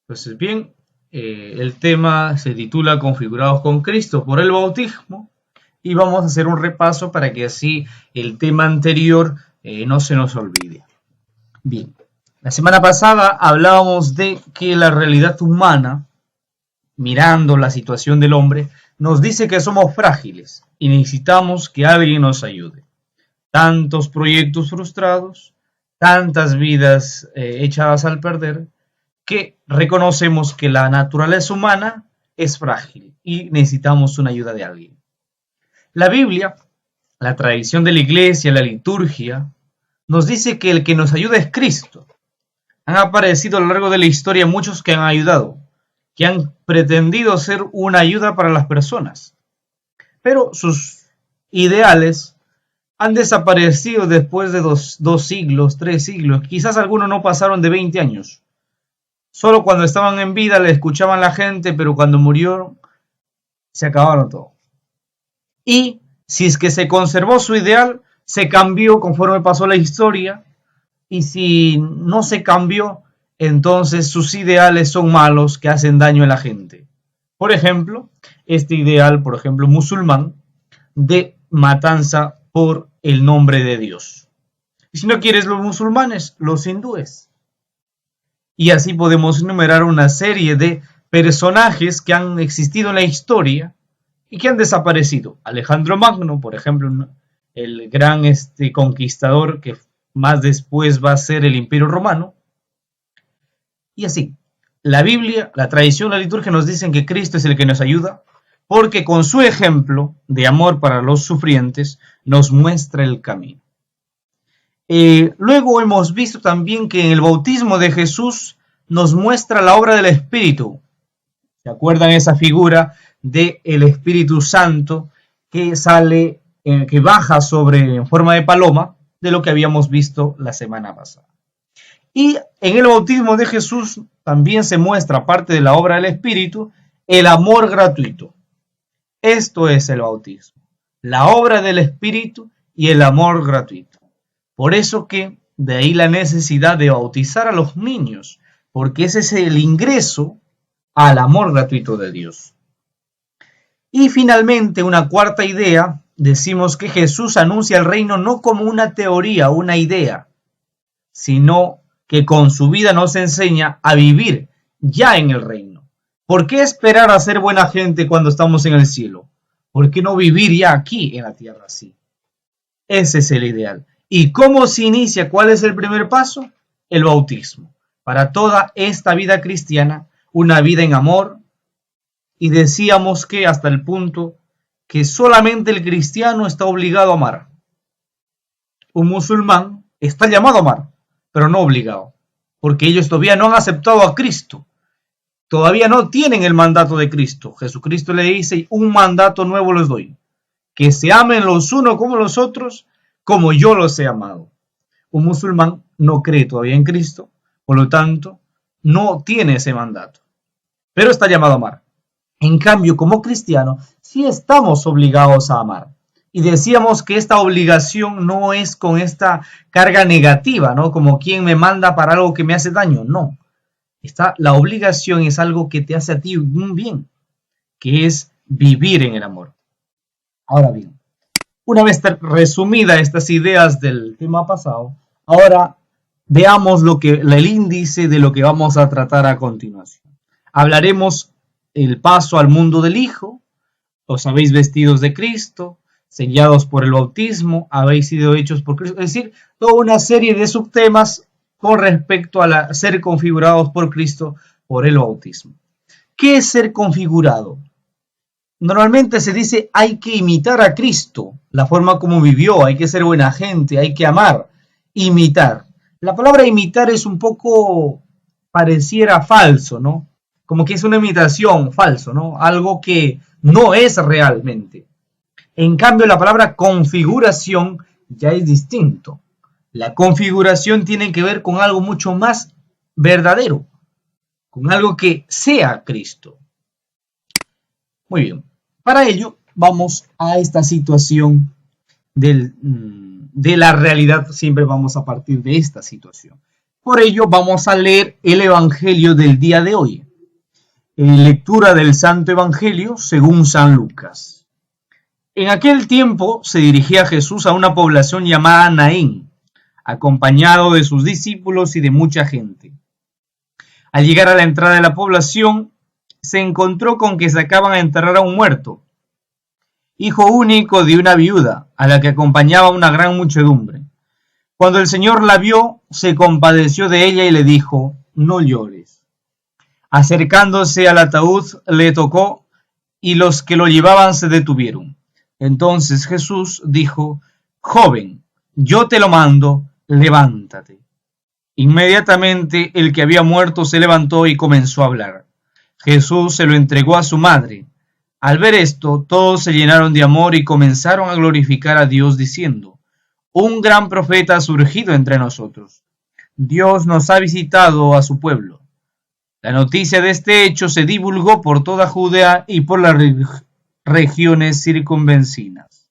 Entonces, bien, el tema se titula Configurados con Cristo por el bautismo y vamos a hacer un repaso para que así el tema anterior no se nos olvide. Bien, la semana pasada hablábamos de que la realidad humana, mirando la situación del hombre, nos dice que somos frágiles y necesitamos que alguien nos ayude. Tantos proyectos frustrados, tantas vidas echadas al perder, que reconocemos que la naturaleza humana es frágil y necesitamos una ayuda de alguien. La Biblia, la tradición de la iglesia, la liturgia, nos dice que el que nos ayuda es Cristo. Han aparecido a lo largo de la historia muchos que han ayudado, que han pretendido ser una ayuda para las personas, pero sus ideales han desaparecido después de dos siglos, 3 siglos, quizás algunos no pasaron de 20 años. Solo cuando estaban en vida le escuchaban la gente, pero cuando murieron se acabaron todo. Y si es que se conservó su ideal, se cambió conforme pasó la historia. Y si no se cambió, entonces sus ideales son malos que hacen daño a la gente. Por ejemplo, este ideal, musulmán, de matanza por el nombre de Dios. Y si no quieres los musulmanes, los hindúes. Y así podemos enumerar una serie de personajes que han existido en la historia y que han desaparecido. Alejandro Magno, por ejemplo, el gran conquistador que más después va a ser el Imperio Romano. Y así, la Biblia, la tradición, la liturgia nos dicen que Cristo es el que nos ayuda, porque con su ejemplo de amor para los sufrientes nos muestra el camino. Luego hemos visto también que en el bautismo de Jesús nos muestra la obra del Espíritu. ¿Se acuerdan esa figura del Espíritu Santo que sale, que baja en forma de paloma, de lo que habíamos visto la semana pasada? Y en el bautismo de Jesús también se muestra, aparte de la obra del Espíritu, el amor gratuito. Esto es el bautismo, la obra del Espíritu y el amor gratuito. Por eso que de ahí la necesidad de bautizar a los niños, porque ese es el ingreso al amor gratuito de Dios. Y finalmente, una cuarta idea, decimos que Jesús anuncia el reino no como una teoría, una idea, sino que con su vida nos enseña a vivir ya en el reino. ¿Por qué esperar a ser buena gente cuando estamos en el cielo? ¿Por qué no vivir ya aquí en la tierra así? Ese es el ideal. ¿Y cómo se inicia? ¿Cuál es el primer paso? El bautismo. Para toda esta vida cristiana, una vida en amor. Y decíamos que hasta el punto que solamente el cristiano está obligado a amar. Un musulmán está llamado a amar, pero no obligado, porque ellos todavía no han aceptado a Cristo. Todavía no tienen el mandato de Cristo. Jesucristo le dice, un mandato nuevo les doy, que se amen los unos como los otros, como yo los he amado. Un musulmán no cree todavía en Cristo, por lo tanto, no tiene ese mandato, pero está llamado a amar. En cambio, como cristiano, sí estamos obligados a amar. Y decíamos que esta obligación no es con esta carga negativa, ¿no? Como quien me manda para algo que me hace daño, no. La obligación es algo que te hace a ti un bien, que es vivir en el amor. Ahora bien, una vez resumidas estas ideas del tema pasado, ahora veamos el índice de lo que vamos a tratar a continuación. Hablaremos el paso al mundo del Hijo, os habéis vestidos de Cristo, sellados por el bautismo, habéis sido hechos por Cristo, es decir, toda una serie de subtemas con respecto a ser configurados por Cristo por el bautismo. ¿Qué es ser configurado? Normalmente se dice hay que imitar a Cristo, la forma como vivió, hay que ser buena gente, hay que amar, imitar. La palabra imitar es un poco, pareciera falso, ¿no? Como que es una imitación, falso, ¿no? Algo que no es realmente. En cambio, la palabra configuración ya es distinto. La configuración tiene que ver con algo mucho más verdadero, con algo que sea Cristo. Muy bien, para ello vamos a esta situación de la realidad, siempre vamos a partir de esta situación. Por ello vamos a leer el Evangelio del día de hoy. Lectura del Santo Evangelio según San Lucas. En aquel tiempo se dirigía Jesús a una población llamada Naín, acompañado de sus discípulos y de mucha gente. Al llegar a la entrada de la población, se encontró con que sacaban a enterrar a un muerto, hijo único de una viuda, a la que acompañaba una gran muchedumbre. Cuando el Señor la vio, se compadeció de ella y le dijo: no llores. Acercándose al ataúd, le tocó, y los que lo llevaban se detuvieron. Entonces Jesús dijo: joven, yo te lo mando, levántate. Inmediatamente el que había muerto se levantó y comenzó a hablar. Jesús se lo entregó a su madre. Al ver esto, todos se llenaron de amor y comenzaron a glorificar a Dios diciendo: un gran profeta ha surgido entre nosotros. Dios nos ha visitado a su pueblo. La noticia de este hecho se divulgó por toda Judea y por las regiones circunvecinas.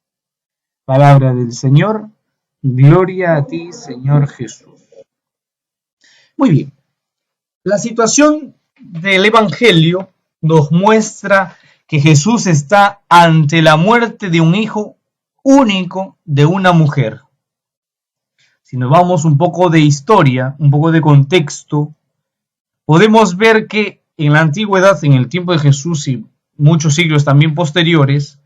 Palabra del Señor. Gloria a ti, Señor Jesús. Muy bien. La situación del Evangelio nos muestra que Jesús está ante la muerte de un hijo único de una mujer. Si nos vamos un poco de historia, un poco de contexto, podemos ver que en la antigüedad, en el tiempo de Jesús y muchos siglos también posteriores,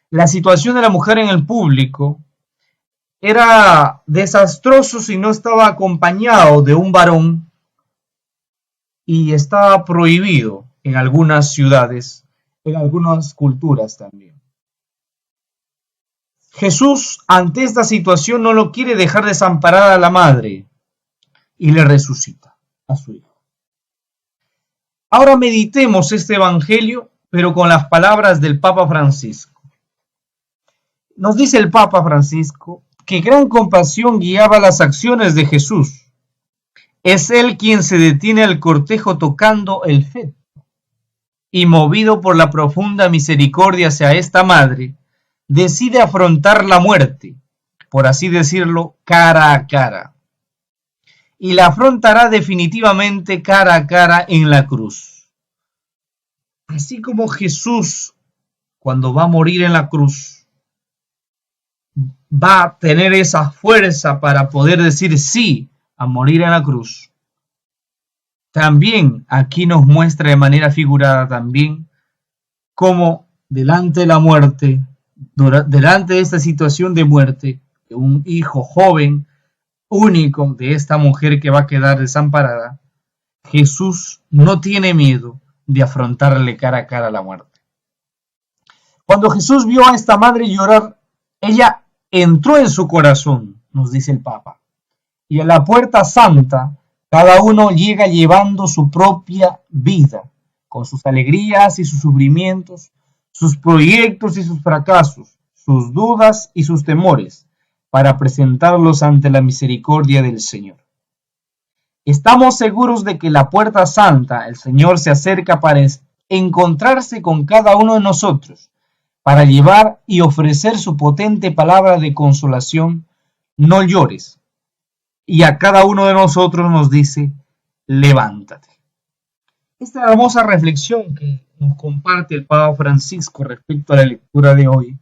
la situación de la mujer en el público era desastroso si no estaba acompañado de un varón, y estaba prohibido en algunas ciudades, en algunas culturas también. Jesús, ante esta situación, no lo quiere dejar desamparada a la madre y le resucita a su hijo. Ahora meditemos este Evangelio, pero con las palabras del Papa Francisco. Nos dice el Papa Francisco que gran compasión guiaba las acciones de Jesús. Es él quien se detiene al cortejo tocando el feto y, movido por la profunda misericordia hacia esta madre, decide afrontar la muerte, por así decirlo, cara a cara. Y la afrontará definitivamente cara a cara en la cruz. Así como Jesús, cuando va a morir en la cruz, va a tener esa fuerza para poder decir sí a morir en la cruz. También aquí nos muestra de manera figurada también cómo delante de la muerte, delante de esta situación de muerte, de un hijo joven, único de esta mujer que va a quedar desamparada, Jesús no tiene miedo de afrontarle cara a cara la muerte. Cuando Jesús vio a esta madre llorar, ella entró en su corazón, nos dice el Papa, y a la puerta santa cada uno llega llevando su propia vida, con sus alegrías y sus sufrimientos, sus proyectos y sus fracasos, sus dudas y sus temores, para presentarlos ante la misericordia del Señor. Estamos seguros de que la puerta santa, el Señor se acerca para encontrarse con cada uno de nosotros, para llevar y ofrecer su potente palabra de consolación: no llores. Y a cada uno de nosotros nos dice: levántate. Esta hermosa reflexión que nos comparte el Papa Francisco respecto a la lectura de hoy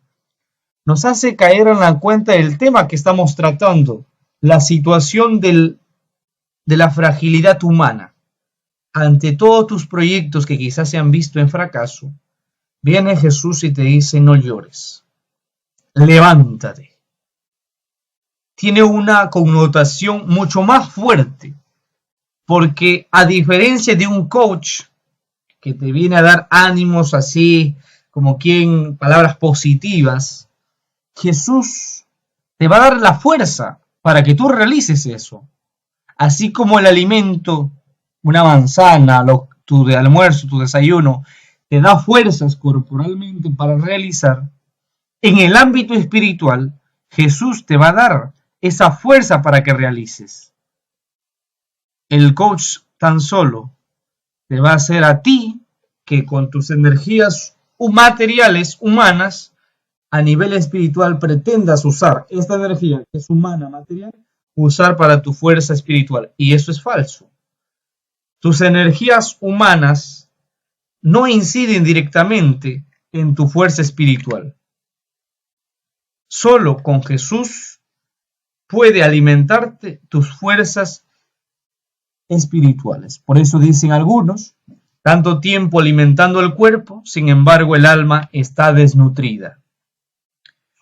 nos hace caer en la cuenta del tema que estamos tratando, la situación de la fragilidad humana. Ante todos tus proyectos que quizás se han visto en fracaso, viene Jesús y te dice: no llores, levántate. Tiene una connotación mucho más fuerte, porque a diferencia de un coach que te viene a dar ánimos así, como quien, palabras positivas, Jesús te va a dar la fuerza para que tú realices eso. Así como el alimento, una manzana, tu de almuerzo, tu desayuno, te da fuerzas corporalmente para realizar, en el ámbito espiritual, Jesús te va a dar esa fuerza para que realices. El coach tan solo te va a hacer a ti que con tus energías materiales, humanas, a nivel espiritual pretendas usar esta energía que es humana, material, usar para tu fuerza espiritual. Y eso es falso. Tus energías humanas no inciden directamente en tu fuerza espiritual. Solo con Jesús puede alimentarte tus fuerzas espirituales. Por eso dicen algunos, tanto tiempo alimentando el cuerpo, sin embargo el alma está desnutrida.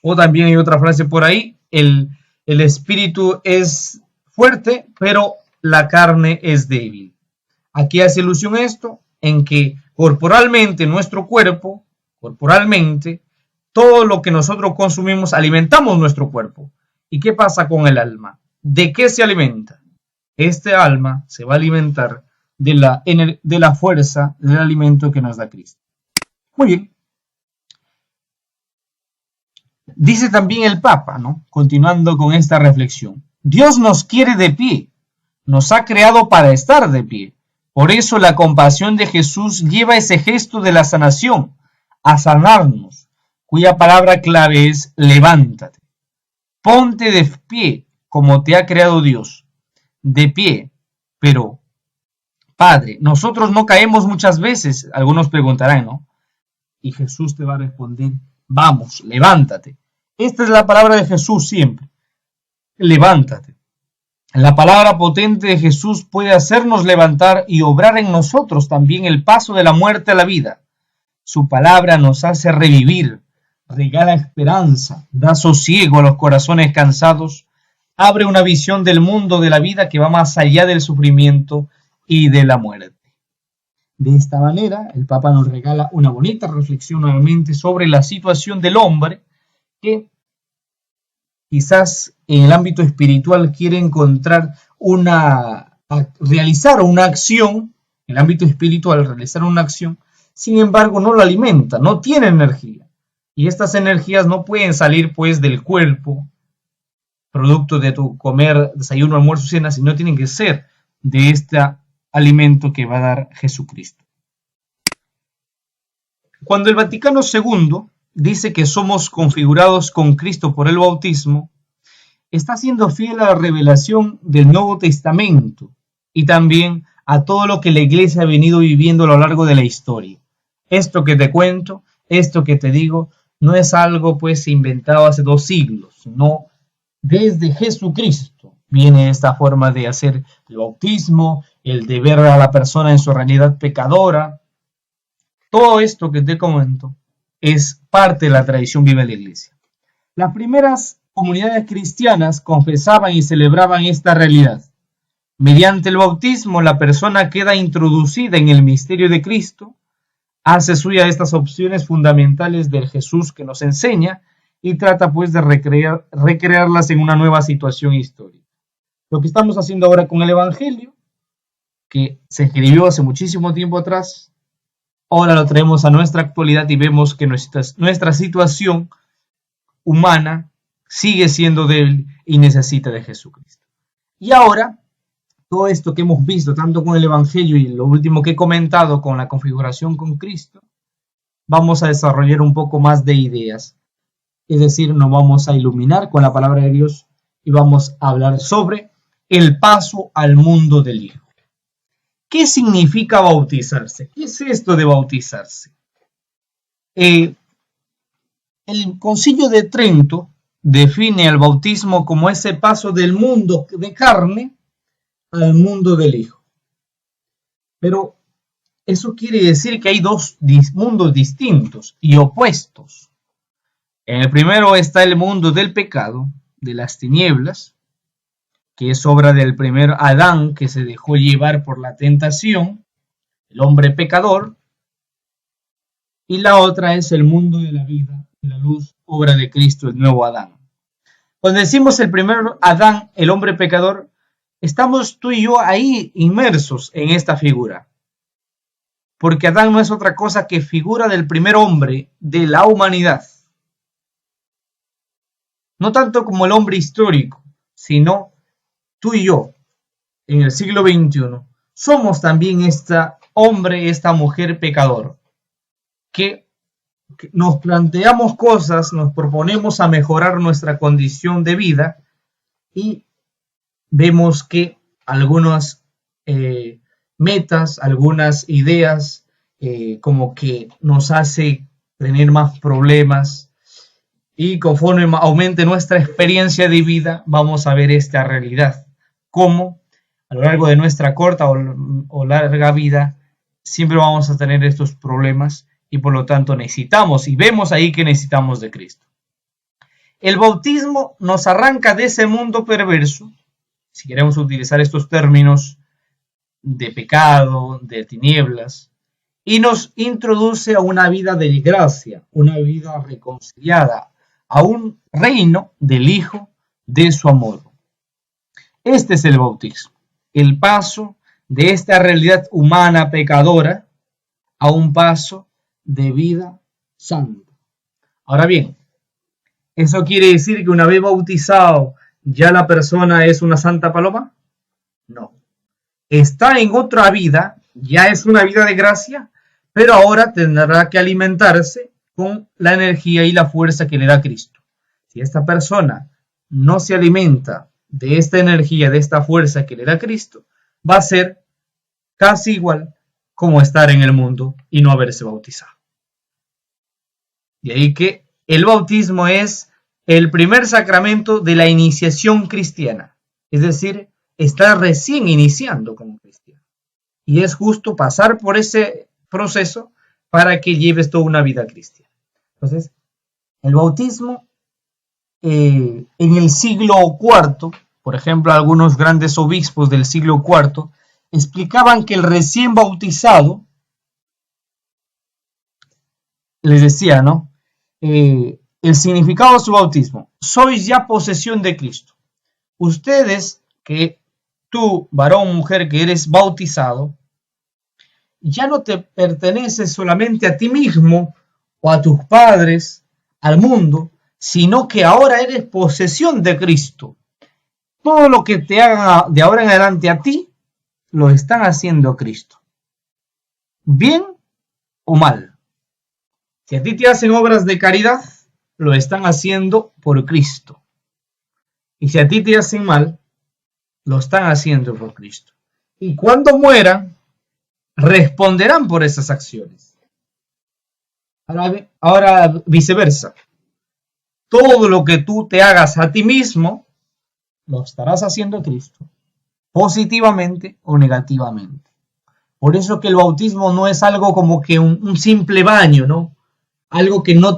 O también hay otra frase por ahí, el espíritu es fuerte, pero la carne es débil. Aquí hace alusión a esto, en que corporalmente nuestro cuerpo, todo lo que nosotros consumimos, alimentamos nuestro cuerpo. ¿Y qué pasa con el alma? ¿De qué se alimenta? Este alma se va a alimentar de la fuerza del alimento que nos da Cristo. Muy bien. Dice también el Papa, ¿no? Continuando con esta reflexión. Dios nos quiere de pie, nos ha creado para estar de pie. Por eso la compasión de Jesús lleva ese gesto de la sanación, a sanarnos, cuya palabra clave es levántate. Ponte de pie como te ha creado Dios, de pie. Pero, Padre, nosotros no caemos muchas veces, algunos preguntarán, ¿no? Y Jesús te va a responder, vamos, levántate. Esta es la palabra de Jesús siempre, levántate. La palabra potente de Jesús puede hacernos levantar y obrar en nosotros también el paso de la muerte a la vida. Su palabra nos hace revivir, regala esperanza, da sosiego a los corazones cansados, abre una visión del mundo de la vida que va más allá del sufrimiento y de la muerte. De esta manera, el Papa nos regala una bonita reflexión nuevamente sobre la situación del hombre que quizás en el ámbito espiritual quiere encontrar realizar una acción, en el ámbito espiritual realizar una acción, sin embargo no lo alimenta, no tiene energía. Y estas energías no pueden salir pues del cuerpo, producto de tu comer, desayuno, almuerzo, cena, sino tienen que ser de este alimento que va a dar Jesucristo. Cuando el Vaticano II dice que somos configurados con Cristo por el bautismo, está siendo fiel a la revelación del Nuevo Testamento y también a todo lo que la Iglesia ha venido viviendo a lo largo de la historia. Esto que te cuento, esto que te digo, no es algo pues inventado hace 2 siglos, no, desde Jesucristo viene esta forma de hacer el bautismo, el de ver a la persona en su realidad pecadora. Todo esto que te comento es parte de la tradición viva de la Iglesia. Las primeras comunidades cristianas confesaban y celebraban esta realidad. Mediante el bautismo, la persona queda introducida en el misterio de Cristo, hace suya estas opciones fundamentales del Jesús que nos enseña y trata pues de recrearlas en una nueva situación histórica. Lo que estamos haciendo ahora con el Evangelio, que se escribió hace muchísimo tiempo atrás, ahora lo traemos a nuestra actualidad y vemos que nuestra situación humana sigue siendo débil y necesita de Jesucristo. Y ahora, todo esto que hemos visto, tanto con el Evangelio y lo último que he comentado con la configuración con Cristo, vamos a desarrollar un poco más de ideas. Es decir, nos vamos a iluminar con la palabra de Dios y vamos a hablar sobre el paso al mundo del Hijo. ¿Qué significa bautizarse? ¿Qué es esto de bautizarse? El Concilio de Trento define al bautismo como ese paso del mundo de carne al mundo del Hijo. Pero eso quiere decir que hay 2 mundos distintos y opuestos. En el primero está el mundo del pecado, de las tinieblas, que es obra del primer Adán que se dejó llevar por la tentación, el hombre pecador, y la otra es el mundo de la vida, de la luz, obra de Cristo, el nuevo Adán. Cuando decimos el primer Adán, el hombre pecador, estamos tú y yo ahí inmersos en esta figura. Porque Adán no es otra cosa que figura del primer hombre de la humanidad. No tanto como el hombre histórico, sino tú y yo, en el siglo XXI, somos también esta hombre, esta mujer pecador, que nos planteamos cosas, nos proponemos a mejorar nuestra condición de vida y vemos que algunas metas, algunas ideas, como que nos hace tener más problemas, y conforme aumente nuestra experiencia de vida, vamos a ver esta realidad, cómo a lo largo de nuestra corta o larga vida siempre vamos a tener estos problemas, y por lo tanto necesitamos, y vemos ahí que necesitamos de Cristo. El bautismo nos arranca de ese mundo perverso, si queremos utilizar estos términos de pecado, de tinieblas, y nos introduce a una vida de gracia, una vida reconciliada, a un reino del Hijo de su amor. Este es el bautismo, el paso de esta realidad humana pecadora a un paso de vida santa. Ahora bien, ¿eso quiere decir que una vez bautizado ya la persona es una santa paloma? No. Está en otra vida, ya es una vida de gracia, pero ahora tendrá que alimentarse con la energía y la fuerza que le da Cristo. Si esta persona no se alimenta de esta energía, de esta fuerza que le da Cristo, va a ser casi igual como estar en el mundo y no haberse bautizado. De ahí que el bautismo es el primer sacramento de la iniciación cristiana, es decir, está recién iniciando como cristiano. Y es justo pasar por ese proceso para que lleves toda una vida cristiana. Entonces, el bautismo en el siglo IV, por ejemplo, algunos grandes obispos del siglo IV explicaban que el recién bautizado, les decía, ¿no? El significado de su bautismo: sois ya posesión de Cristo. Ustedes, que tú, varón, mujer, que eres bautizado, ya no te perteneces solamente a ti mismo o a tus padres, al mundo, sino que ahora eres posesión de Cristo. Todo lo que te hagan de ahora en adelante a ti, lo están haciendo Cristo. Bien o mal. Si a ti te hacen obras de caridad, lo están haciendo por Cristo. Y si a ti te hacen mal, lo están haciendo por Cristo. Y cuando mueran, responderán por esas acciones. Ahora viceversa. Todo lo que tú te hagas a ti mismo, lo estarás haciendo a Cristo, positivamente o negativamente. Por eso que el bautismo no es algo como que un simple baño, ¿no? Algo que no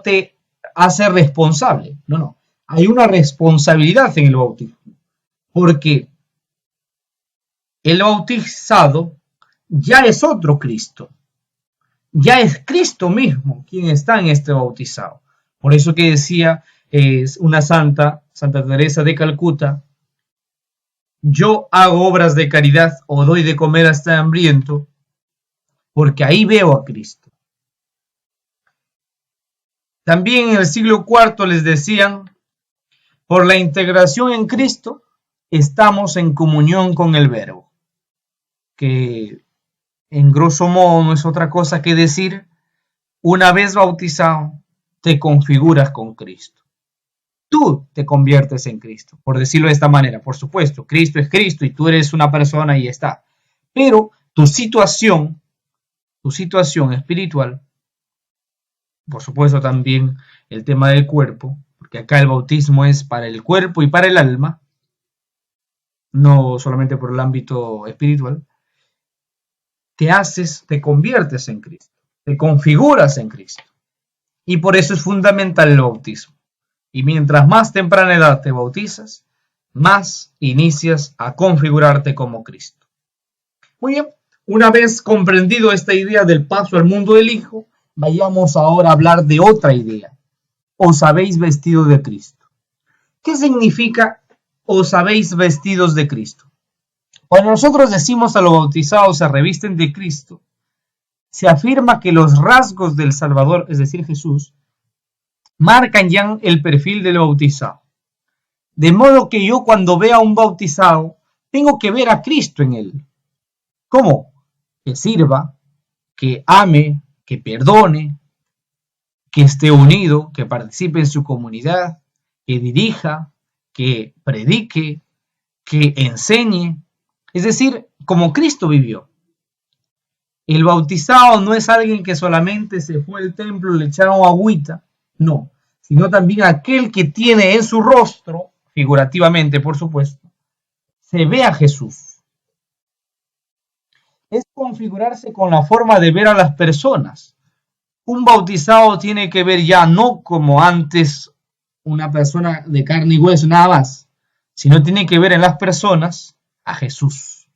te hace responsable. No. Hay una responsabilidad en el bautismo. Porque el bautizado ya es otro Cristo. Ya es Cristo mismo quien está en este bautizado. Por eso que decía una Santa Teresa de Calcuta: yo hago obras de caridad o doy de comer a este hambriento, porque ahí veo a Cristo. También en el siglo IV les decían: por la integración en Cristo estamos en comunión con el Verbo, que en grosso modo no es otra cosa que decir: una vez bautizado, te configuras con Cristo. Tú te conviertes en Cristo, por decirlo de esta manera. Por supuesto, Cristo es Cristo y tú eres una persona y está. Pero tu situación espiritual, por supuesto también el tema del cuerpo, porque acá el bautismo es para el cuerpo y para el alma, no solamente por el ámbito espiritual, te conviertes en Cristo, te configuras en Cristo. Y por eso es fundamental el bautismo. Y mientras más temprana edad te bautizas, más inicias a configurarte como Cristo. Muy bien, una vez comprendido esta idea del paso al mundo del Hijo, vayamos ahora a hablar de otra idea. Os habéis vestido de Cristo. ¿Qué significa os habéis vestidos de Cristo? Cuando nosotros decimos a los bautizados se revisten de Cristo, se afirma que los rasgos del Salvador, es decir, Jesús, marcan ya el perfil del bautizado. De modo que yo, cuando vea a un bautizado, tengo que ver a Cristo en él. ¿Cómo? Que sirva, que ame, que perdone, que esté unido, que participe en su comunidad, que dirija, que predique, que enseñe, es decir, como Cristo vivió. El bautizado no es alguien que solamente se fue al templo, le echaron agüita, no, sino también aquel que tiene en su rostro, figurativamente por supuesto, se ve a Jesús. Es configurarse con la forma de ver a las personas. Un bautizado tiene que ver ya no como antes una persona de carne y hueso nada más, sino tiene que ver en las personas a Jesús.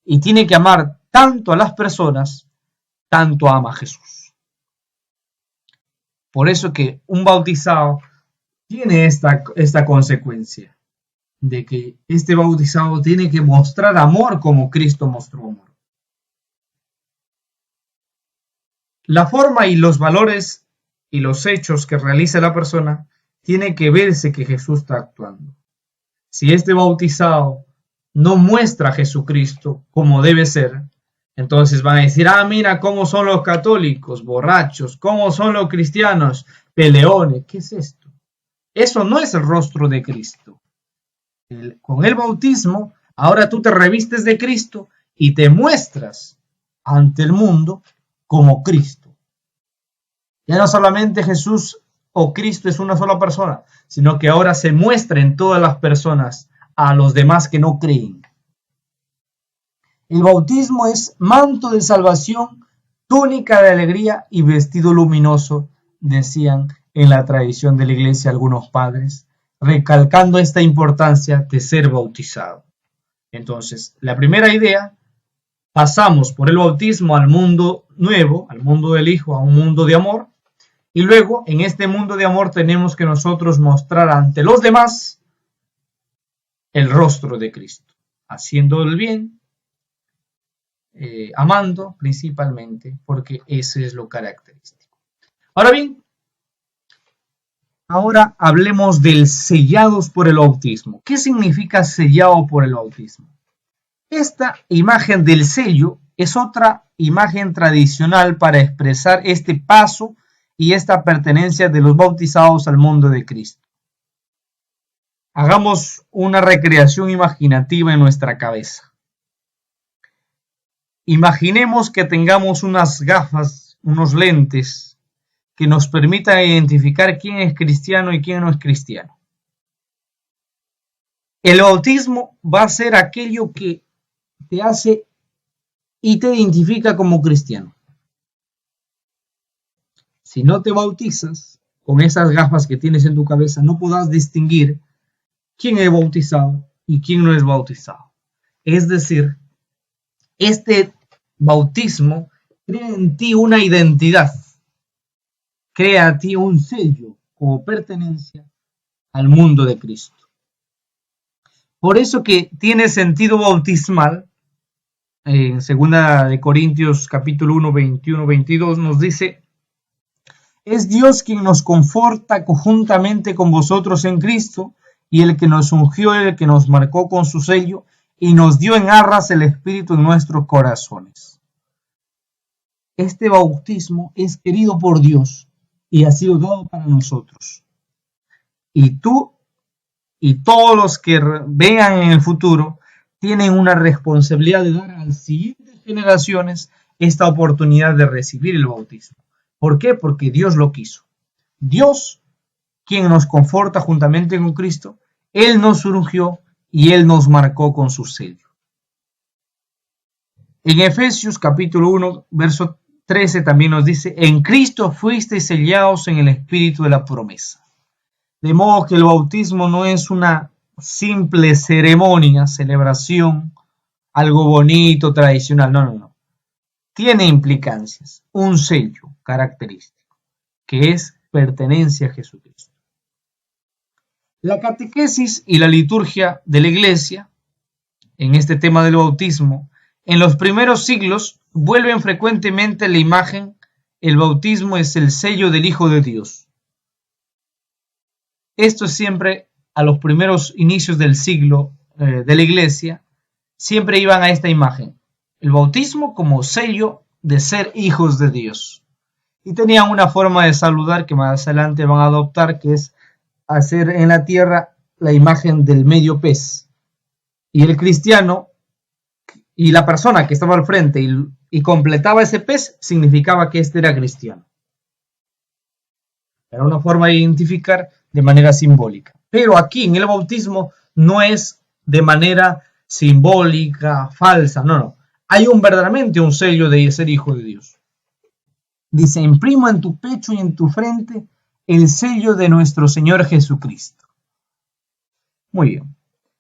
Y tiene que amar tanto a las personas, tanto ama a Jesús. Por eso que un bautizado tiene esta consecuencia, de que este bautizado tiene que mostrar amor como Cristo mostró amor. La forma y los valores y los hechos que realiza la persona tiene que verse que Jesús está actuando. Si este bautizado no muestra a Jesucristo como debe ser, entonces van a decir, mira cómo son los católicos, borrachos, cómo son los cristianos, peleones. ¿Qué es esto? Eso no es el rostro de Cristo. Con el bautismo, ahora tú te revistes de Cristo y te muestras ante el mundo como Cristo. Ya no solamente Jesús o Cristo es una sola persona, sino que ahora se muestra en todas las personas a los demás que no creen. El bautismo es manto de salvación, túnica de alegría y vestido luminoso, decían en la tradición de la iglesia algunos padres, recalcando esta importancia de ser bautizado. Entonces, la primera idea, pasamos por el bautismo al mundo nuevo, al mundo del Hijo, a un mundo de amor, y luego en este mundo de amor tenemos que nosotros mostrar ante los demás el rostro de Cristo, haciendo el bien, amando principalmente, porque ese es lo característico. Ahora bien, ahora hablemos del sellados por el bautismo. ¿Qué significa sellado por el bautismo? Esta imagen del sello es otra imagen tradicional para expresar este paso y esta pertenencia de los bautizados al mundo de Cristo. Hagamos una recreación imaginativa en nuestra cabeza. Imaginemos que tengamos unas gafas, unos lentes que nos permitan identificar quién es cristiano y quién no es cristiano. El bautismo va a ser aquello que te hace y te identifica como cristiano. Si no te bautizas con esas gafas que tienes en tu cabeza, no podrás distinguir quién es bautizado y quién no es bautizado. Es decir, este bautismo crea en ti una identidad, crea a ti un sello como pertenencia al mundo de Cristo. Por eso que tiene sentido bautismal. En 2 de Corintios capítulo 1, 21, 22 nos dice: es Dios quien nos conforta conjuntamente con vosotros en Cristo, y el que nos ungió, el que nos marcó con su sello, y nos dio en arras el Espíritu en nuestros corazones. Este bautismo es querido por Dios y ha sido dado para nosotros. Y tú y todos los que vengan en el futuro tienen una responsabilidad de dar a las siguientes generaciones esta oportunidad de recibir el bautismo. ¿Por qué? Porque Dios lo quiso. Dios, quien nos conforta juntamente con Cristo, Él nos ungió y Él nos marcó con su sello. En Efesios capítulo 1, verso 13 también nos dice: en Cristo fuisteis sellados en el Espíritu de la promesa. De modo que el bautismo no es una simple ceremonia, celebración, algo bonito, tradicional. No. Tiene implicancias, un sello característico, que es pertenencia a Jesucristo. La catequesis y la liturgia de la Iglesia, en este tema del bautismo, en los primeros siglos vuelven frecuentemente la imagen: el bautismo es el sello del Hijo de Dios. Esto es siempre a los primeros inicios del siglo de la Iglesia, siempre iban a esta imagen: el bautismo como sello de ser hijos de Dios. Y tenían una forma de saludar que más adelante van a adoptar, que es hacer en la tierra la imagen del medio pez. Y el cristiano y la persona que estaba al frente y completaba ese pez, significaba que este era cristiano. Era una forma de identificar de manera simbólica. Pero aquí en el bautismo no es de manera simbólica, falsa, no. Hay verdaderamente un sello de ser hijo de Dios. Dice, imprimo en tu pecho y en tu frente el sello de nuestro Señor Jesucristo. Muy bien.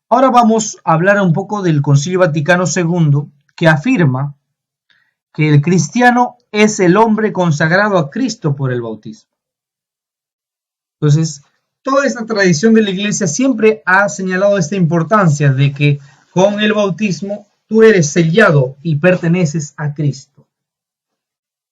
Ahora vamos a hablar un poco del Concilio Vaticano II, que afirma que el cristiano es el hombre consagrado a Cristo por el bautismo. Entonces, toda esta tradición de la Iglesia siempre ha señalado esta importancia de que con el bautismo tú eres sellado y perteneces a Cristo.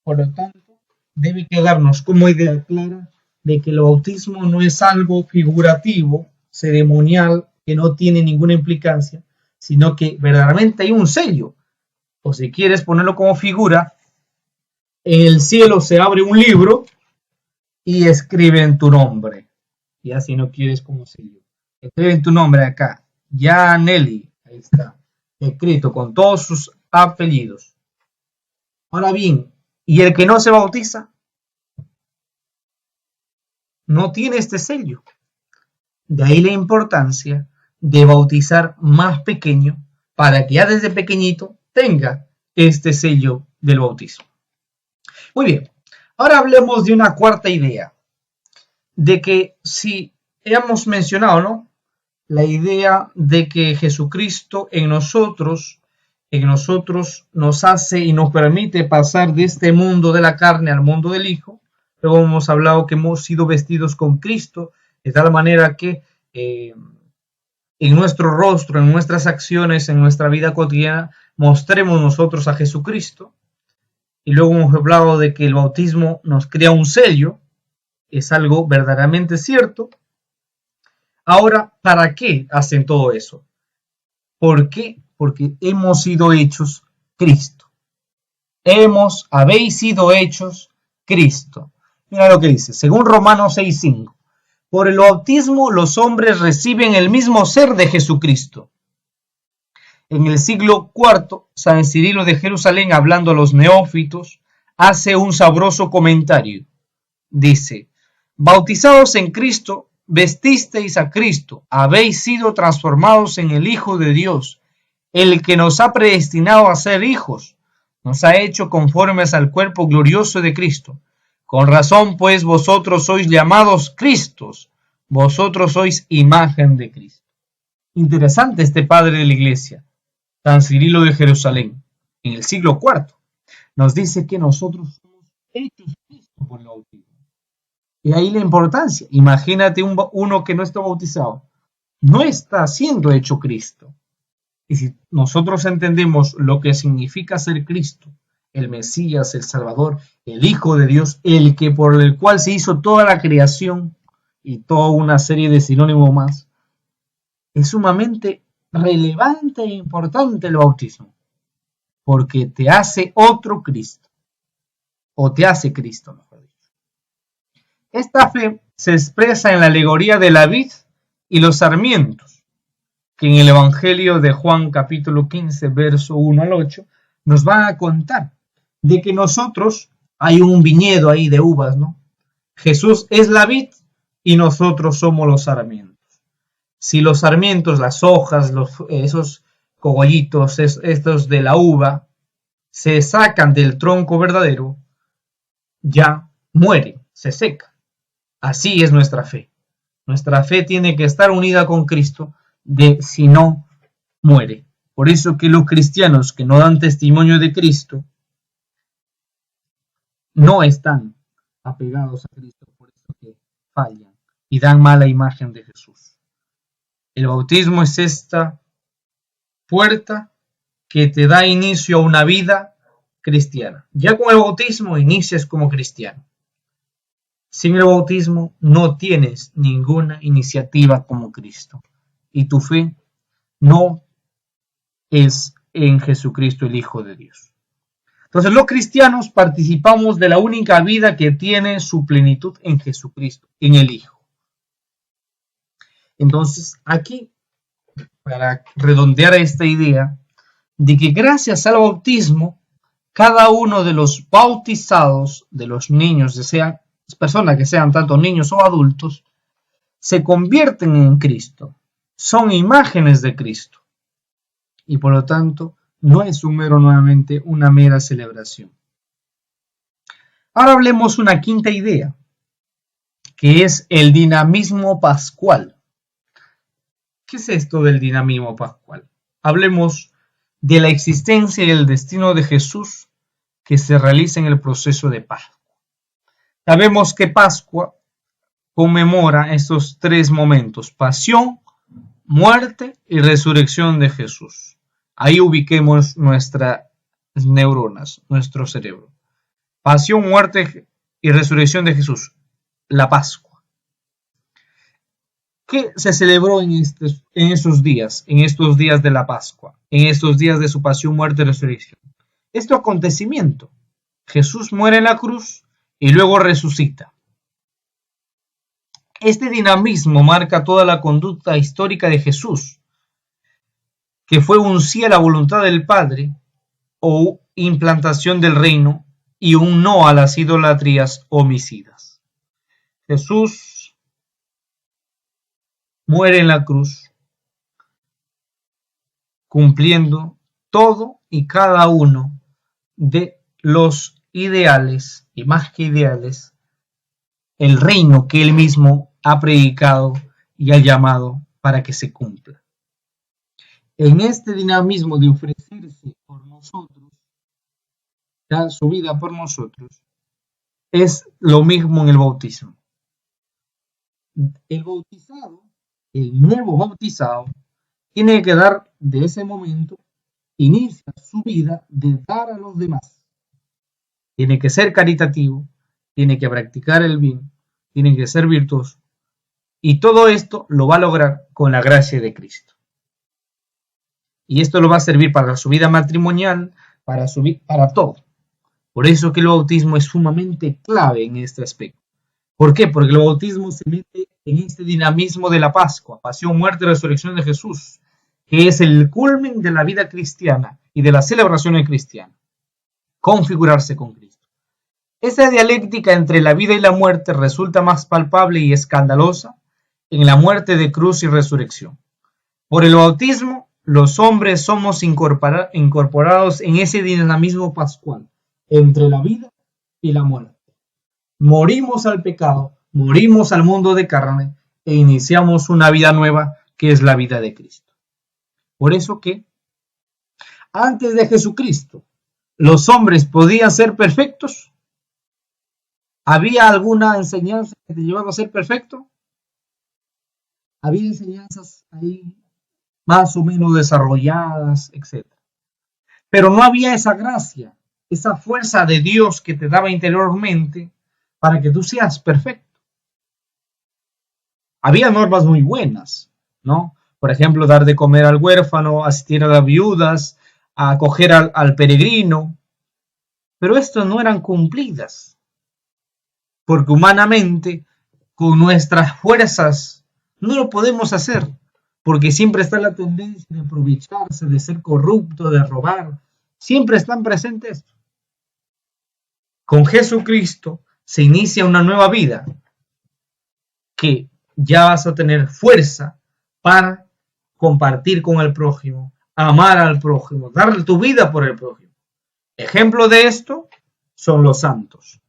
Por lo tanto, debe quedarnos como idea clara de que el bautismo no es algo figurativo, ceremonial, que no tiene ninguna implicancia, sino que verdaderamente hay un sello. O si quieres ponerlo como figura, en el cielo se abre un libro y escriben tu nombre. Ya si no quieres como sello. Escriben tu nombre acá. Ya Nelly, ahí está. Escrito con todos sus apellidos. Ahora bien, ¿y el que no se bautiza? No tiene este sello. De ahí la importancia de bautizar más pequeño para que ya desde pequeñito tenga este sello del bautismo. Muy bien, ahora hablemos de una cuarta idea, de que si hemos mencionado, ¿no?, la idea de que Jesucristo en nosotros nos hace y nos permite pasar de este mundo de la carne al mundo del Hijo. Luego hemos hablado que hemos sido vestidos con Cristo, de tal manera que en nuestro rostro, en nuestras acciones, en nuestra vida cotidiana, mostremos nosotros a Jesucristo. Y luego hemos hablado de que el bautismo nos crea un sello, es algo verdaderamente cierto. Ahora, ¿para qué hacen todo eso? ¿Por qué? Porque hemos sido hechos Cristo. Habéis sido hechos Cristo. Mira lo que dice, según Romanos 6:5. Por el bautismo los hombres reciben el mismo ser de Jesucristo. En el siglo IV, San Cirilo de Jerusalén, hablando a los neófitos, hace un sabroso comentario. Dice, bautizados en Cristo, vestisteis a Cristo, habéis sido transformados en el Hijo de Dios, el que nos ha predestinado a ser hijos, nos ha hecho conformes al cuerpo glorioso de Cristo. Con razón, pues, vosotros sois llamados Cristos, vosotros sois imagen de Cristo. Interesante este padre de la iglesia, San Cirilo de Jerusalén, en el siglo IV, nos dice que nosotros somos hechos Cristo por el bautismo. Y ahí la importancia. Imagínate uno que no está bautizado, no está siendo hecho Cristo. Y si nosotros entendemos lo que significa ser Cristo, el Mesías, el Salvador, el Hijo de Dios, el que por el cual se hizo toda la creación y toda una serie de sinónimos más, es sumamente relevante e importante el bautismo, porque te hace otro Cristo, o te hace Cristo, mejor dicho. Esta fe se expresa en la alegoría de la vid y los sarmientos, que en el Evangelio de Juan capítulo 15, verso 1 al 8, nos van a contar de que nosotros, hay un viñedo ahí de uvas, ¿no? Jesús es la vid y nosotros somos los sarmientos. Si los sarmientos, las hojas, esos cogollitos, estos de la uva, se sacan del tronco verdadero, ya mueren, se seca. Así es nuestra fe. Nuestra fe tiene que estar unida con Cristo, si no, muere. Por eso que los cristianos que no dan testimonio de Cristo no están apegados a Cristo, por eso que fallan y dan mala imagen de Jesús. El bautismo es esta puerta que te da inicio a una vida cristiana. Ya con el bautismo inicias como cristiano. Sin el bautismo no tienes ninguna iniciativa como Cristo. Y tu fe no es en Jesucristo, el Hijo de Dios. Entonces los cristianos participamos de la única vida que tiene su plenitud en Jesucristo, en el Hijo. Entonces aquí para redondear esta idea de que gracias al bautismo, cada uno de los bautizados, de los niños, sean personas que sean tanto niños o adultos, se convierten en Cristo, son imágenes de Cristo, y por lo tanto no es nuevamente una mera celebración. Ahora hablemos una quinta idea, que es el dinamismo pascual. ¿Qué es esto del dinamismo pascual? Hablemos de la existencia y el destino de Jesús que se realiza en el proceso de Pascua. Sabemos que Pascua conmemora estos tres momentos: pasión, muerte y resurrección de Jesús. Ahí ubiquemos nuestras neuronas, nuestro cerebro. Pasión, muerte y resurrección de Jesús. La Pascua. ¿Qué se celebró en estos días de la Pascua, en estos días de su pasión, muerte y resurrección? Este acontecimiento, Jesús muere en la cruz y luego resucita. Este dinamismo marca toda la conducta histórica de Jesús, que fue un sí a la voluntad del Padre o implantación del reino y un no a las idolatrías homicidas. Jesús muere en la cruz, cumpliendo todo y cada uno de los ideales, y más que ideales, el reino que él mismo ha predicado y ha llamado para que se cumpla. En este dinamismo de ofrecerse por nosotros, dar su vida por nosotros, es lo mismo en el bautismo. El bautizado, el nuevo bautizado, tiene que dar de ese momento, inicia su vida de dar a los demás. Tiene que ser caritativo, tiene que practicar el bien, tiene que ser virtuoso. Y todo esto lo va a lograr con la gracia de Cristo. Y esto lo va a servir para su vida matrimonial, para todo. Por eso que el bautismo es sumamente clave en este aspecto. ¿Por qué? Porque el bautismo se mete en este dinamismo de la Pascua, pasión, muerte y resurrección de Jesús, que es el culmen de la vida cristiana y de las celebraciones cristianas. Configurarse con Cristo. Esa dialéctica entre la vida y la muerte resulta más palpable y escandalosa en la muerte de cruz y resurrección. Por el bautismo, los hombres somos incorporados en ese dinamismo pascual, entre la vida y la muerte. Morimos al pecado, morimos al mundo de carne e iniciamos una vida nueva que es la vida de Cristo. Por eso que antes de Jesucristo, los hombres podían ser perfectos. ¿Había alguna enseñanza que te llevaba a ser perfecto? Había enseñanzas ahí más o menos desarrolladas, etc. Pero no había esa gracia, esa fuerza de Dios que te daba interiormente para que tú seas perfecto. Había normas muy buenas, ¿no? Por ejemplo, dar de comer al huérfano, asistir a las viudas, acoger al peregrino. Pero estas no eran cumplidas. Porque humanamente, con nuestras fuerzas, no lo podemos hacer. Porque siempre está la tendencia de aprovecharse, de ser corrupto, de robar. Siempre están presentes. Con Jesucristo se inicia una nueva vida que ya vas a tener fuerza para compartir con el prójimo, amar al prójimo, dar tu vida por el prójimo. Ejemplo de esto son los santos.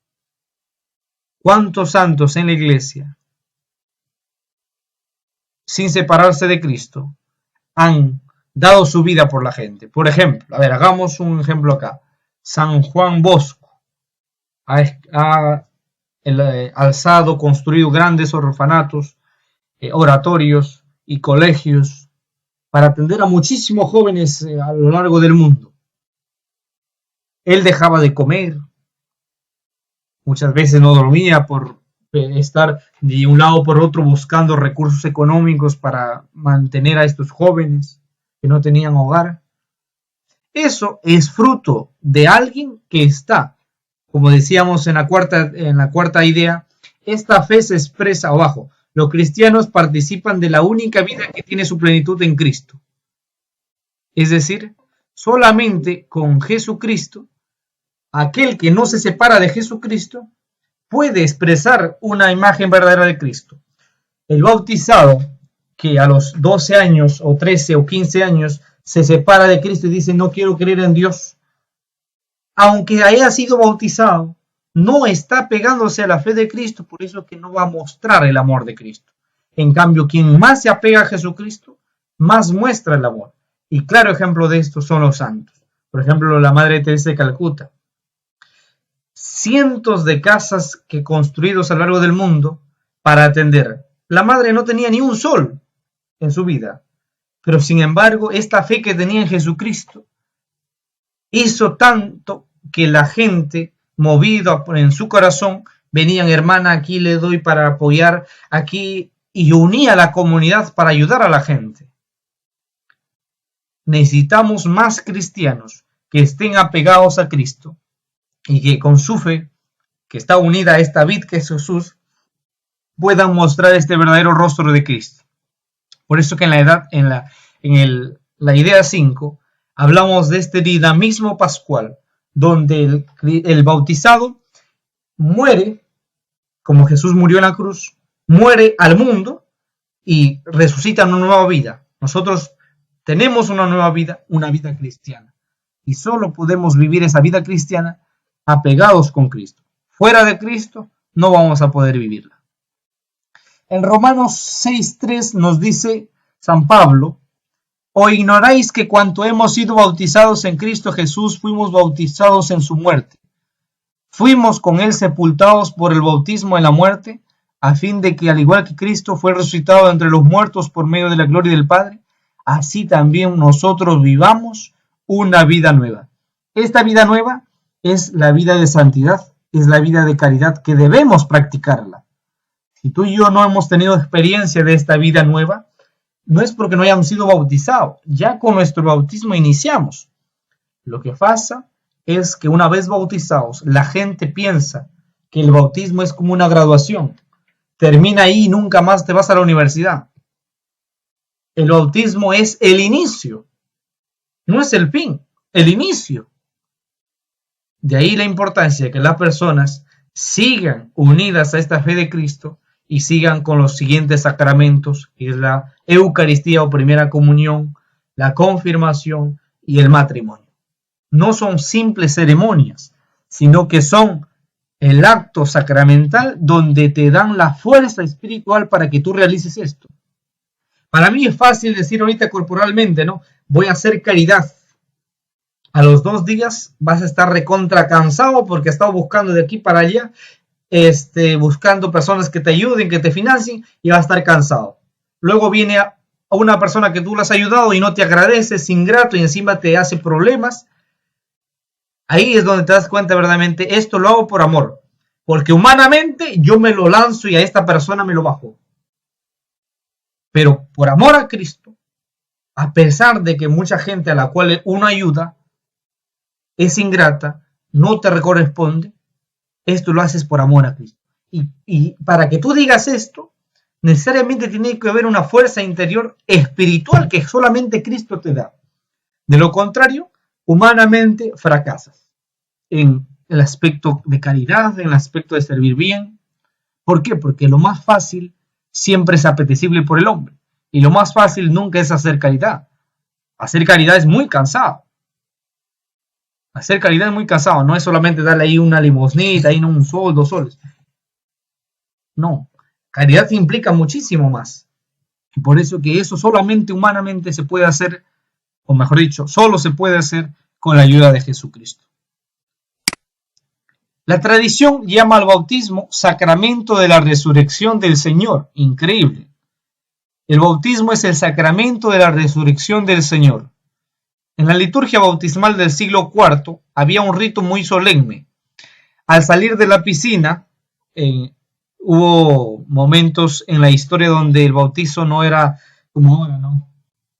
¿Cuántos santos en la iglesia, sin separarse de Cristo, han dado su vida por la gente? Por ejemplo, hagamos un ejemplo acá. San Juan Bosco ha alzado, construido grandes orfanatos, oratorios y colegios para atender a muchísimos jóvenes a lo largo del mundo. Él dejaba de comer, muchas veces no dormía por estar de un lado por otro buscando recursos económicos para mantener a estos jóvenes que no tenían hogar. Eso es fruto de alguien que está, como decíamos en la cuarta idea, esta fe se expresa abajo. Los cristianos participan de la única vida que tiene su plenitud en Cristo. Es decir, solamente con Jesucristo, aquel que no se separa de Jesucristo puede expresar una imagen verdadera de Cristo. El bautizado que a los 12 años o 13 o 15 años se separa de Cristo y dice no quiero creer en Dios, aunque haya sido bautizado, no está pegándose a la fe de Cristo, por eso que no va a mostrar el amor de Cristo. En cambio, quien más se apega a Jesucristo, más muestra el amor. Y claro ejemplo de esto son los santos. Por ejemplo, la Madre Teresa de Calcuta. Cientos de casas que construidos a lo largo del mundo para atender. La madre no tenía ni un sol en su vida, pero sin embargo, esta fe que tenía en Jesucristo hizo tanto que la gente, movido en su corazón, venían, hermana, aquí le doy para apoyar, aquí, y unía a la comunidad para ayudar a la gente. Necesitamos más cristianos que estén apegados a Cristo y que con su fe, que está unida a esta vid que es Jesús, puedan mostrar este verdadero rostro de Cristo. Por eso que la idea 5 hablamos de este dinamismo pascual, donde el bautizado muere, como Jesús murió en la cruz, muere al mundo y resucita una nueva vida. Nosotros tenemos una nueva vida, una vida cristiana. Y solo podemos vivir esa vida cristiana apegados con Cristo. Fuera de Cristo no vamos a poder vivirla. En Romanos 6:3 nos dice San Pablo: ¿o ignoráis que cuanto hemos sido bautizados en Cristo Jesús fuimos bautizados en su muerte? Fuimos con él sepultados por el bautismo en la muerte, a fin de que al igual que Cristo fue resucitado entre los muertos por medio de la gloria del Padre, así también nosotros vivamos una vida nueva. Esta vida nueva es la vida de santidad, es la vida de caridad que debemos practicarla. Si tú y yo no hemos tenido experiencia de esta vida nueva, no es porque no hayamos sido bautizados, ya con nuestro bautismo iniciamos. Lo que pasa es que una vez bautizados, la gente piensa que el bautismo es como una graduación. Termina ahí y nunca más te vas a la universidad. El bautismo es el inicio, no es el fin, el inicio. De ahí la importancia de que las personas sigan unidas a esta fe de Cristo y sigan con los siguientes sacramentos, que es la Eucaristía o primera comunión, la confirmación y el matrimonio. No son simples ceremonias, sino que son el acto sacramental donde te dan la fuerza espiritual para que tú realices esto. Para mí es fácil decir ahorita corporalmente, ¿no? Voy a hacer caridad. A los 2 días vas a estar recontra cansado porque has estado buscando de aquí para allá, buscando personas que te ayuden, que te financien, y vas a estar cansado. Luego viene a una persona que tú le has ayudado y no te agradece, es ingrato y encima te hace problemas. Ahí es donde te das cuenta verdaderamente, esto lo hago por amor, porque humanamente yo me lo lanzo y a esta persona me lo bajo. Pero por amor a Cristo, a pesar de que mucha gente a la cual uno ayuda es ingrata, no te corresponde, esto lo haces por amor a Cristo. Y para que tú digas esto, necesariamente tiene que haber una fuerza interior espiritual que solamente Cristo te da. De lo contrario, humanamente fracasas en el aspecto de caridad, en el aspecto de servir bien. ¿Por qué? Porque lo más fácil siempre es apetecible por el hombre. Y lo más fácil nunca es hacer caridad. Hacer caridad es muy cansado. Hacer caridad es muy cansado. No es solamente darle ahí una limosnita, ahí un sol, 2 soles. No. Caridad implica muchísimo más. Y por eso que eso solamente humanamente se puede hacer, o mejor dicho, solo se puede hacer con la ayuda de Jesucristo. La tradición llama al bautismo sacramento de la resurrección del Señor. Increíble. El bautismo es el sacramento de la resurrección del Señor. En la liturgia bautismal del siglo IV había un rito muy solemne. Al salir de la piscina, hubo momentos en la historia donde el bautizo no era como ahora, ¿no?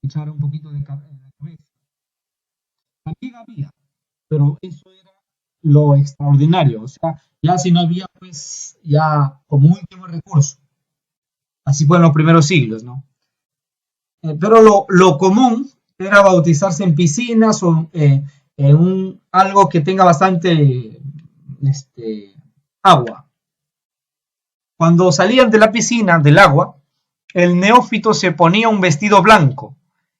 Echar un poquito de cabeza. También había, pero eso era lo extraordinario. O sea, ya si no había, pues ya como último recurso. Así fue en los primeros siglos, ¿no? Pero lo común era bautizarse en piscinas o en algo que tenga bastante agua. Cuando salían de la piscina, del agua, el neófito se ponía un vestido blanco,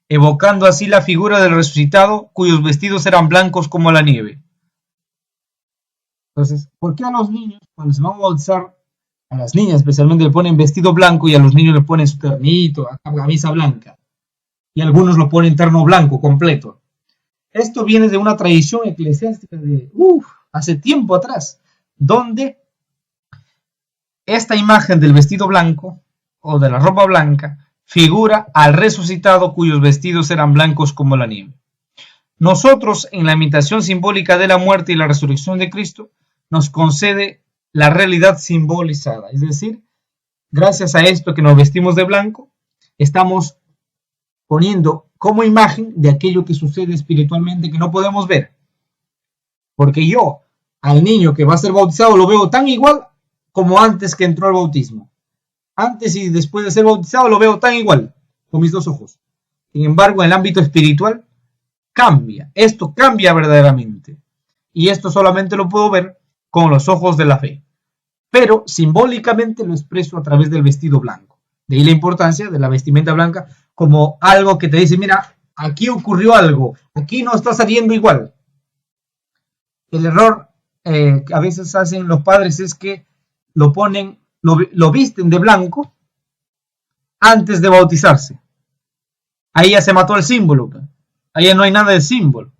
evocando así la figura del resucitado, cuyos vestidos eran blancos como la nieve. Entonces, ¿por qué a los niños, cuando se van a bautizar, a las niñas especialmente le ponen vestido blanco y a los niños le ponen su ternito, camisa blanca? Y algunos lo ponen terno blanco completo. Esto viene de una tradición eclesiástica de hace tiempo atrás, donde esta imagen del vestido blanco o de la ropa blanca figura al resucitado cuyos vestidos eran blancos como la nieve. Nosotros, en la imitación simbólica de la muerte y la resurrección de Cristo, nos concede la realidad simbolizada. Es decir, gracias a esto que nos vestimos de blanco, estamos poniendo como imagen de aquello que sucede espiritualmente que no podemos ver. Porque yo, al niño que va a ser bautizado, lo veo tan igual como antes que entró al bautismo. Antes y después de ser bautizado lo veo tan igual con mis dos ojos. Sin embargo, en el ámbito espiritual cambia. Esto cambia verdaderamente. Y esto solamente lo puedo ver con los ojos de la fe. Pero simbólicamente lo expreso a través del vestido blanco. De ahí la importancia de la vestimenta blanca como algo que te dice, mira, aquí ocurrió algo, aquí no está saliendo igual. El error que a veces hacen los padres es que lo ponen, lo visten de blanco antes de bautizarse. Ahí ya se mató el símbolo. Ahí ya no hay nada de símbolo.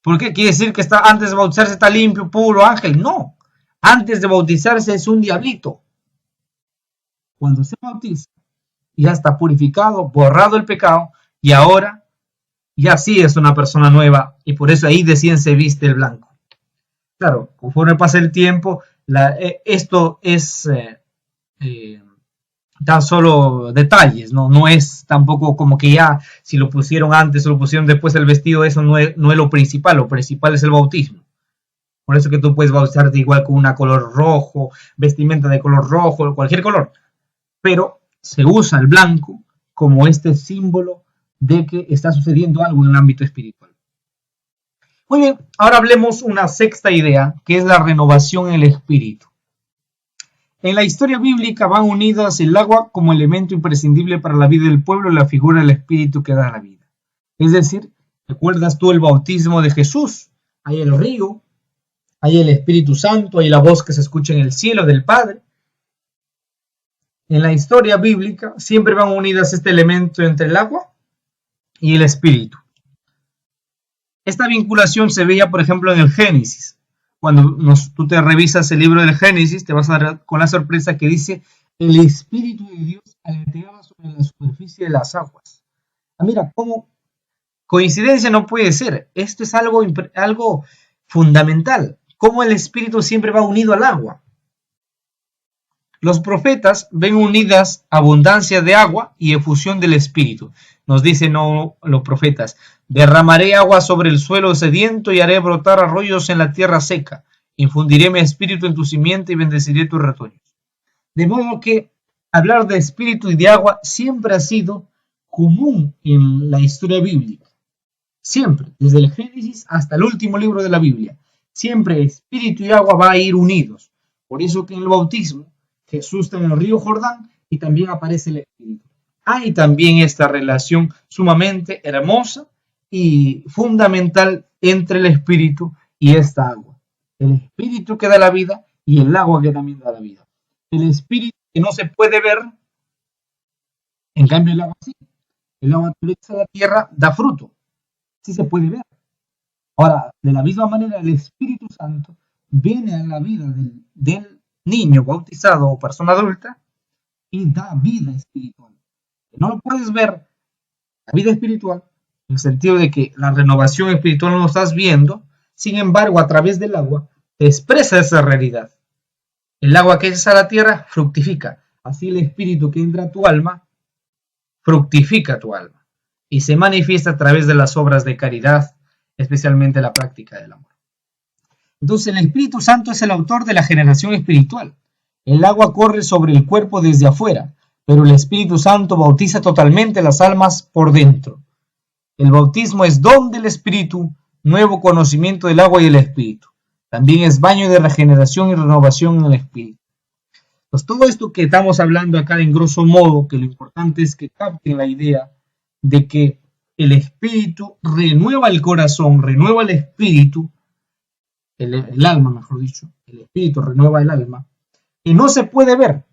¿Por qué? ¿Quiere decir que antes de bautizarse está limpio, puro, ángel? No. Antes de bautizarse es un diablito. Cuando se bautiza, ya está purificado, borrado el pecado, y ahora ya sí es una persona nueva, y por eso ahí recién se viste el blanco. Claro, conforme pasa el tiempo, esto es tan solo detalles, no es tampoco como que ya si lo pusieron antes o lo pusieron después el vestido, eso no es lo principal es el bautismo. Por eso que tú puedes bautizarte igual con una color rojo, vestimenta de color rojo, cualquier color, pero se usa el blanco como este símbolo de que está sucediendo algo en el ámbito espiritual. Muy bien, ahora hablemos una sexta idea, que es la renovación en el espíritu. En la historia bíblica van unidas el agua como elemento imprescindible para la vida del pueblo y la figura del espíritu que da la vida. Es decir, ¿recuerdas tú el bautismo de Jesús? Hay el río, hay el Espíritu Santo, hay la voz que se escucha en el cielo del Padre. En la historia bíblica siempre van unidas este elemento entre el agua y el espíritu. Esta vinculación se veía, por ejemplo, en el Génesis. Cuando tú te revisas el libro del Génesis, te vas a dar con la sorpresa que dice: el Espíritu de Dios aleteaba sobre la superficie de las aguas. Mira, cómo coincidencia no puede ser. Esto es algo fundamental. Cómo el Espíritu siempre va unido al agua. Los profetas ven unidas abundancia de agua y efusión del Espíritu. Nos dicen los profetas: derramaré agua sobre el suelo sediento y haré brotar arroyos en la tierra seca. Infundiré mi espíritu en tu simiente y bendeciré tus retoños. De modo que hablar de espíritu y de agua siempre ha sido común en la historia bíblica. Siempre, desde el Génesis hasta el último libro de la Biblia. Siempre espíritu y agua van a ir unidos. Por eso que en el bautismo Jesús está en el río Jordán y también aparece el Espíritu. Hay también esta relación sumamente hermosa y fundamental entre el Espíritu y esta agua. El Espíritu que da la vida y el agua que también da la vida. El Espíritu que no se puede ver, en cambio el agua sí. El agua que a la tierra da fruto. Sí se puede ver. Ahora, de la misma manera, el Espíritu Santo viene a la vida del niño bautizado o persona adulta y da vida espiritual. No lo puedes ver, la vida espiritual, en el sentido de que la renovación espiritual no lo estás viendo, sin embargo, a través del agua te expresa esa realidad. El agua que echa a la tierra fructifica. Así el espíritu que entra a tu alma fructifica tu alma y se manifiesta a través de las obras de caridad, especialmente la práctica del amor. Entonces el Espíritu Santo es el autor de la generación espiritual. El agua corre sobre el cuerpo desde afuera, pero el Espíritu Santo bautiza totalmente las almas por dentro. El bautismo es don del Espíritu, nuevo conocimiento del agua y el Espíritu. También es baño de regeneración y renovación en el Espíritu. Pues todo esto que estamos hablando acá en grosso modo, que lo importante es que capten la idea de que el Espíritu renueva el corazón, renueva el Espíritu, el alma, mejor dicho, el Espíritu renueva el alma, y no se puede ver,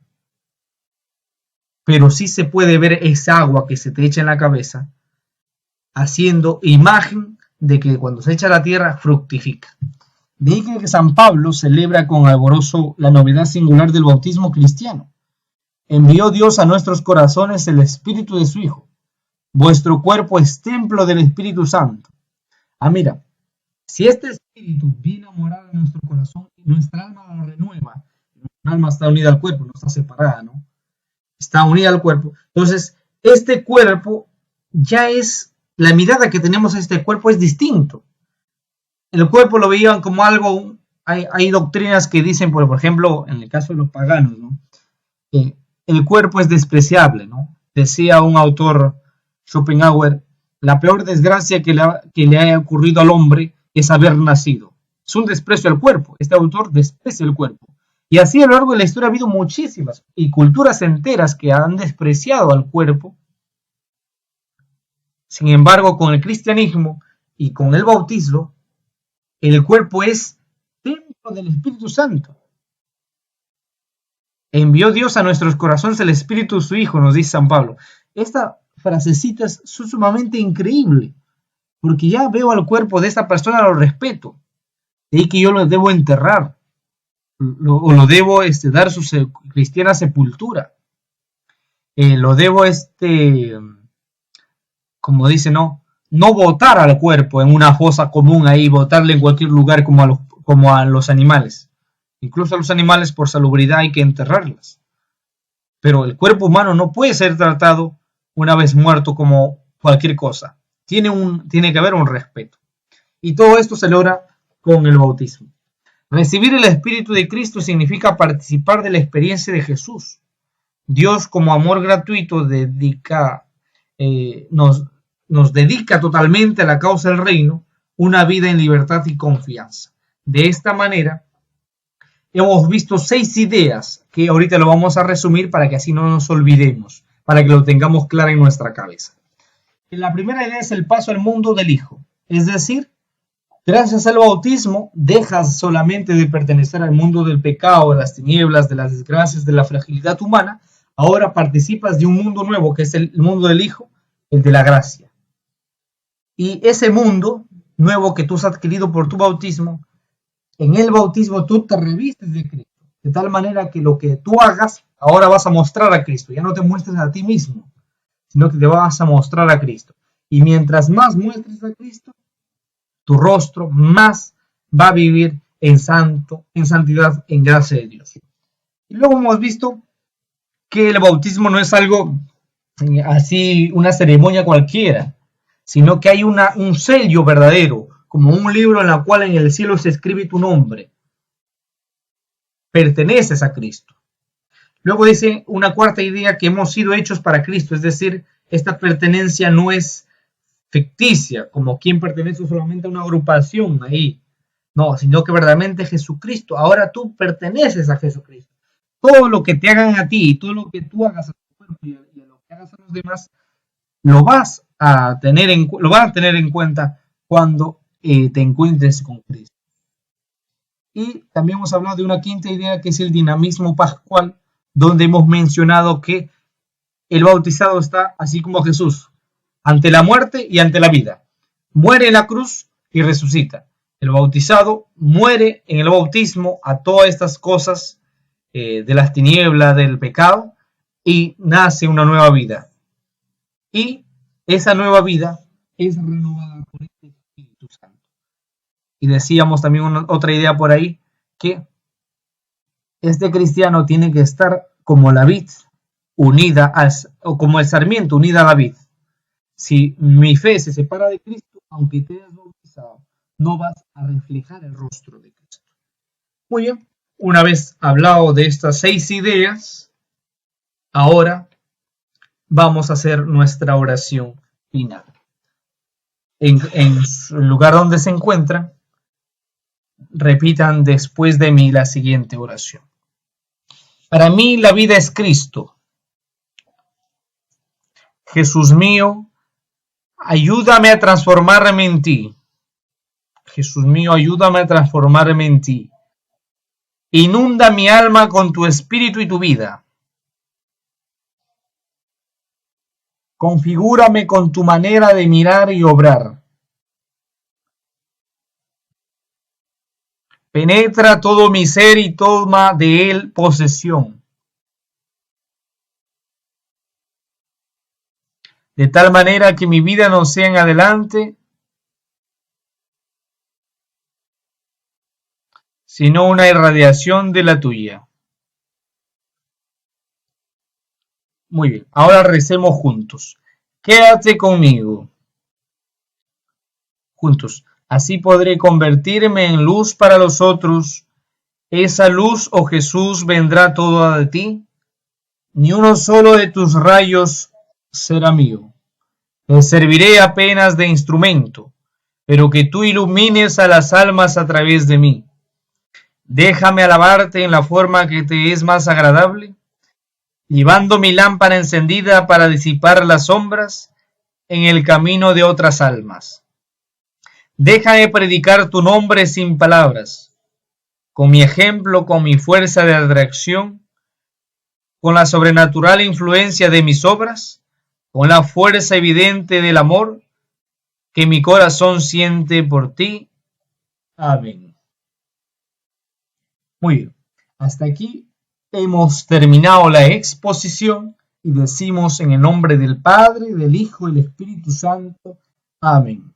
pero sí se puede ver esa agua que se te echa en la cabeza, haciendo imagen de que cuando se echa a la tierra fructifica. De ahí que San Pablo celebra con alborozo la novedad singular del bautismo cristiano. Envió Dios a nuestros corazones el Espíritu de su Hijo. Vuestro cuerpo es templo del Espíritu Santo. Mira, si este Espíritu viene a morar en nuestro corazón y nuestra alma lo renueva, nuestra alma está unida al cuerpo, no está separada, ¿no? Está unida al cuerpo. Entonces, este cuerpo ya es, la mirada que tenemos a este cuerpo es distinto. El cuerpo lo veían como algo, hay doctrinas que dicen, por ejemplo, en el caso de los paganos, ¿no? El cuerpo es despreciable, ¿no? Decía un autor, Schopenhauer, la peor desgracia que le haya ocurrido al hombre es haber nacido. Es un desprecio al cuerpo. Este autor desprecia el cuerpo. Y así a lo largo de la historia ha habido muchísimas y culturas enteras que han despreciado al cuerpo. Sin embargo, con el cristianismo y con el bautismo, el cuerpo es templo del Espíritu Santo. Envió Dios a nuestros corazones el Espíritu de su Hijo, nos dice San Pablo. Esta frasecita es sumamente increíble, porque ya veo al cuerpo de esta persona, lo respeto. De ahí que yo lo debo enterrar, o lo debo dar su cristiana sepultura. Lo debo, como dice, no botar al cuerpo en una fosa común ahí, botarle en cualquier lugar como a los animales. Incluso a los animales por salubridad hay que enterrarlas. Pero el cuerpo humano no puede ser tratado una vez muerto como cualquier cosa. Tiene que haber un respeto. Y todo esto se logra con el bautismo. Recibir el Espíritu de Cristo significa participar de la experiencia de Jesús. Dios, como amor gratuito, nos dedica totalmente a la causa del reino, una vida en libertad y confianza. De esta manera, hemos visto 6 ideas que ahorita lo vamos a resumir para que así no nos olvidemos, para que lo tengamos claro en nuestra cabeza. La primera idea es el paso al mundo del Hijo, es decir, gracias al bautismo dejas solamente de pertenecer al mundo del pecado, de las tinieblas, de las desgracias, de la fragilidad humana, ahora participas de un mundo nuevo que es el mundo del Hijo, el de la gracia. Y ese mundo nuevo que tú has adquirido por tu bautismo, en el bautismo tú te revistes de Cristo, de tal manera que lo que tú hagas, ahora vas a mostrar a Cristo, ya no te muestres a ti mismo, sino que te vas a mostrar a Cristo. Y mientras más muestres a Cristo, tu rostro más va a vivir en santidad, en gracia de Dios. Y luego hemos visto que el bautismo no es algo así, una ceremonia cualquiera, sino que hay un sello verdadero, como un libro en el cual en el cielo se escribe tu nombre. Perteneces a Cristo. Luego dice una cuarta idea, que hemos sido hechos para Cristo, es decir, esta pertenencia no es ficticia, como quien pertenece solamente a una agrupación ahí, no, sino que verdaderamente Jesucristo, ahora tú perteneces a Jesucristo. Todo lo que te hagan a ti y todo lo que tú hagas a tu cuerpo y a lo que hagas a los demás, lo vas a tener en cuenta cuando te encuentres con Cristo. Y también hemos hablado de una quinta idea, que es el dinamismo pascual, donde hemos mencionado que el bautizado está así como Jesús, ante la muerte y ante la vida. Muere en la cruz y resucita. El bautizado muere en el bautismo a todas estas cosas de las tinieblas, del pecado, y nace una nueva vida. Y esa nueva vida es renovada por este Espíritu Santo. Y decíamos también otra idea por ahí, que este cristiano tiene que estar como la vid unida, o como el sarmiento unida a la vid. Si mi fe se separa de Cristo, aunque te hayas bautizado, no vas a reflejar el rostro de Cristo. Muy bien, una vez hablado de estas 6 ideas, ahora vamos a hacer nuestra oración final. en el lugar donde se encuentran, repitan después de mí la siguiente oración. Para mí la vida es Cristo. Jesús mío, ayúdame a transformarme en ti. Jesús mío, ayúdame a transformarme en ti. Inunda mi alma con tu espíritu y tu vida. Configúrame con tu manera de mirar y obrar. Penetra todo mi ser y toma de él posesión. De tal manera que mi vida no sea en adelante, sino una irradiación de la tuya. Muy bien, ahora recemos juntos. Quédate conmigo. Juntos. Así podré convertirme en luz para los otros. Esa luz, oh Jesús, vendrá toda de ti. Ni uno solo de tus rayos será mío. Te serviré apenas de instrumento, pero que tú ilumines a las almas a través de mí. Déjame alabarte en la forma que te es más agradable, llevando mi lámpara encendida para disipar las sombras en el camino de otras almas. Déjame predicar tu nombre sin palabras, con mi ejemplo, con mi fuerza de atracción, con la sobrenatural influencia de mis obras, con la fuerza evidente del amor que mi corazón siente por ti. Amén. Muy bien, hasta aquí hemos terminado la exposición y decimos en el nombre del Padre, del Hijo y del Espíritu Santo. Amén.